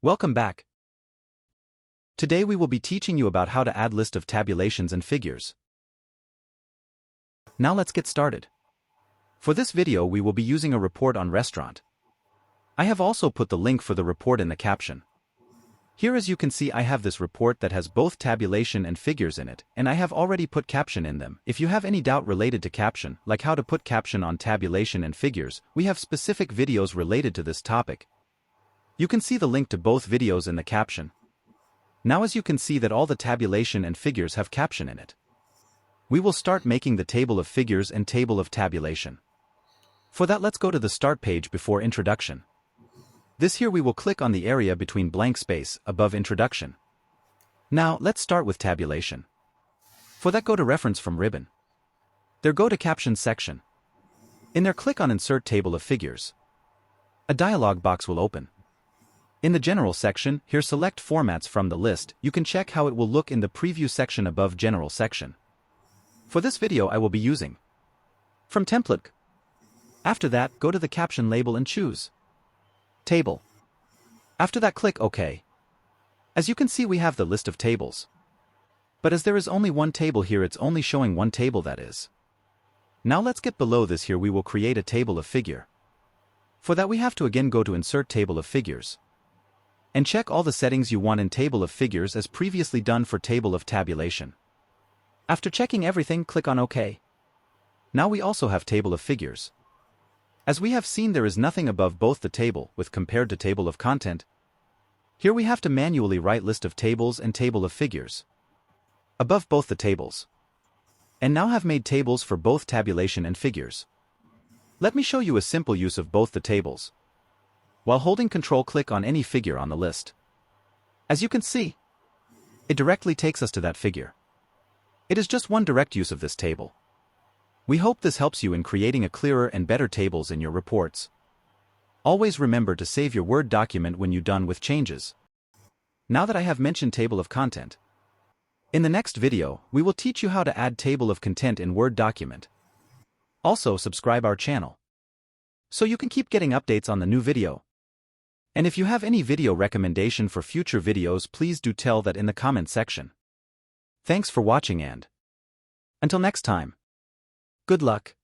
Welcome back. Today we will be teaching you about how to add list of tabulations and figures. Now let's get started. For this video we will be using a report on restaurant. I have also put the link for the report in the caption. Here as you can see I have this report that has both tabulation and figures in it, and I have already put caption in them. If you have any doubt related to caption, like how to put caption on tabulation and figures, we have specific videos related to this topic. You can see the link to both videos in the caption. Now as you can see that all the tabulation and figures have caption in it. We will start making the table of figures and table of tabulation. For that let's go to the start page before introduction. This here we will click on the area between blank space above introduction. Now let's start with tabulation. For that go to reference from ribbon. There go to caption section. In there click on insert table of figures. A dialog box will open. In the general section, here select formats from the list. You can check how it will look in the preview section above general section. For this video I will be using from template. After that, go to the caption label and choose table. After that click OK. As you can see we have the list of tables. But as there is only one table here it's only showing one table that is. Now let's get below this here we will create a table of figure. For that we have to again go to insert table of figures. And check all the settings you want in table of figures as previously done for table of tabulation. After checking everything click on OK. Now we also have table of figures. As we have seen there is nothing above both the table with compared to table of content. Here we have to manually write list of tables and table of figures above both the tables. And now have made tables for both tabulation and figures. Let me show you a simple use of both the tables. While holding Control click on any figure on the list. As you can see, it directly takes us to that figure. It is just one direct use of this table. We hope this helps you in creating a clearer and better tables in your reports. Always remember to save your Word document when you're done with changes. Now that I have mentioned table of content, in the next video, we will teach you how to add table of content in Word document. Also subscribe our channel, so you can keep getting updates on the new video. And if you have any video recommendation for future videos please do tell that in the comment section. Thanks for watching and until next time. Good luck.